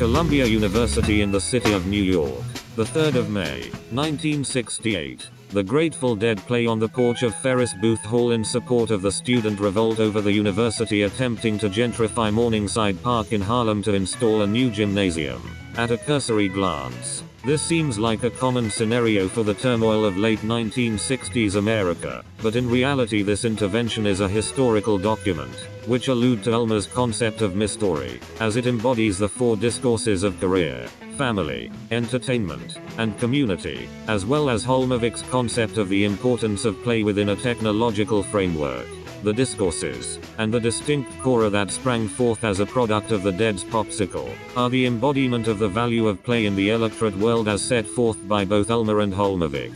Columbia University in the city of New York. The 3rd of May, 1968. The Grateful Dead play on the porch of Ferris Booth Hall in support of the student revolt over the university attempting to gentrify Morningside Park in Harlem to install a new gymnasium. At a cursory glance, this seems like a common scenario for the turmoil of late 1960s America, but in reality this intervention is a historical document, which allude to Ulmer's concept of mystory, as it embodies the 4 discourses of career, family, entertainment, and community, as well as Holmovic's concept of the importance of play within a technological framework. The discourses, and the distinct cora that sprang forth as a product of the Dead's popsicle, are the embodiment of the value of play in the electorate world as set forth by both Ulmer and Holmovic.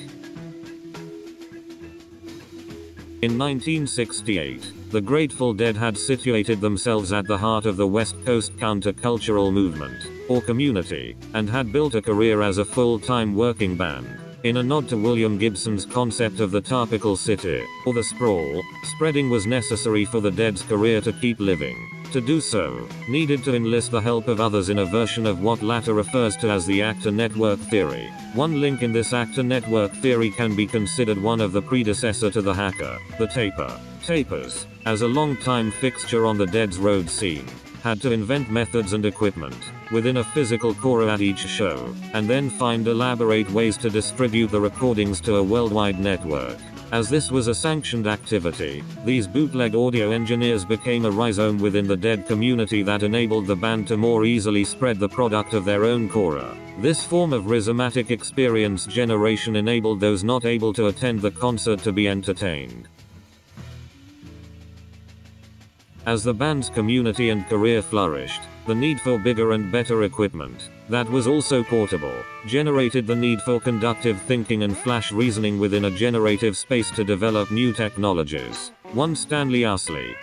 In 1968, the Grateful Dead had situated themselves at the heart of the West Coast countercultural movement, or community, and had built a career as a full-time working band. In a nod to William Gibson's concept of the topical city, or the sprawl, spreading was necessary for the Dead's career to keep living. To do so, needed to enlist the help of others in a version of what Latta refers to as the actor network theory. One link in this actor network theory can be considered one of the predecessor to the hacker, the taper. Tapers, as a long-time fixture on the Dead's road scene, had to invent methods and equipment within a physical core at each show, and then find elaborate ways to distribute the recordings to a worldwide network. As this was a sanctioned activity, these bootleg audio engineers became a rhizome within the Dead community that enabled the band to more easily spread the product of their own cora. This form of rhizomatic experience generation enabled those not able to attend the concert to be entertained. As the band's community and career flourished, the need for bigger and better equipment, that was also portable, generated the need for conductive thinking and flash reasoning within a generative space to develop new technologies. One Stanley Usley,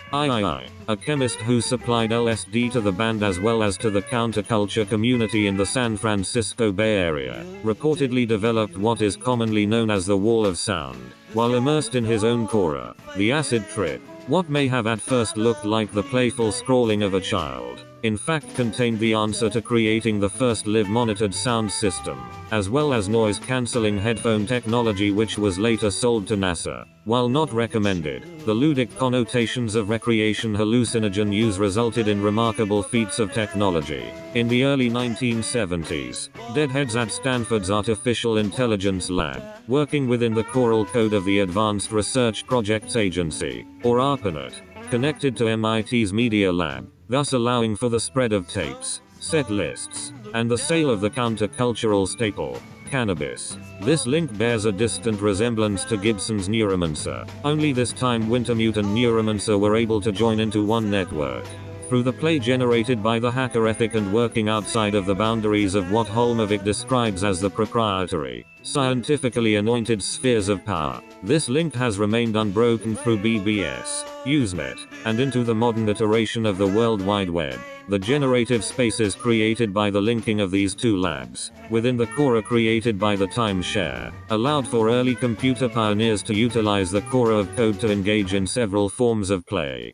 a chemist who supplied LSD to the band as well as to the counterculture community in the San Francisco Bay Area, reportedly developed what is commonly known as the Wall of Sound, while immersed in his own cora, the acid trip. What may have at first looked like the playful scrawling of a child, in fact contained the answer to creating the first live-monitored sound system, as well as noise-cancelling headphone technology which was later sold to NASA. While not recommended, the ludic connotations of recreation hallucinogen use resulted in remarkable feats of technology. In the early 1970s, Deadheads at Stanford's Artificial Intelligence Lab, working within the choral code of the Advanced Research Projects Agency, or ARPANET, connected to MIT's Media Lab, thus allowing for the spread of tapes, set lists, and the sale of the countercultural staple, cannabis. This link bears a distant resemblance to Gibson's Neuromancer, only this time Wintermute and Neuromancer were able to join into one network. Through the play generated by the hacker ethic and working outside of the boundaries of what Holmovic describes as the proprietary, scientifically anointed spheres of power, this link has remained unbroken through BBS, Usenet, and into the modern iteration of the World Wide Web. The generative spaces created by the linking of these two labs, within the cora created by the timeshare, allowed for early computer pioneers to utilize the cora of code to engage in several forms of play.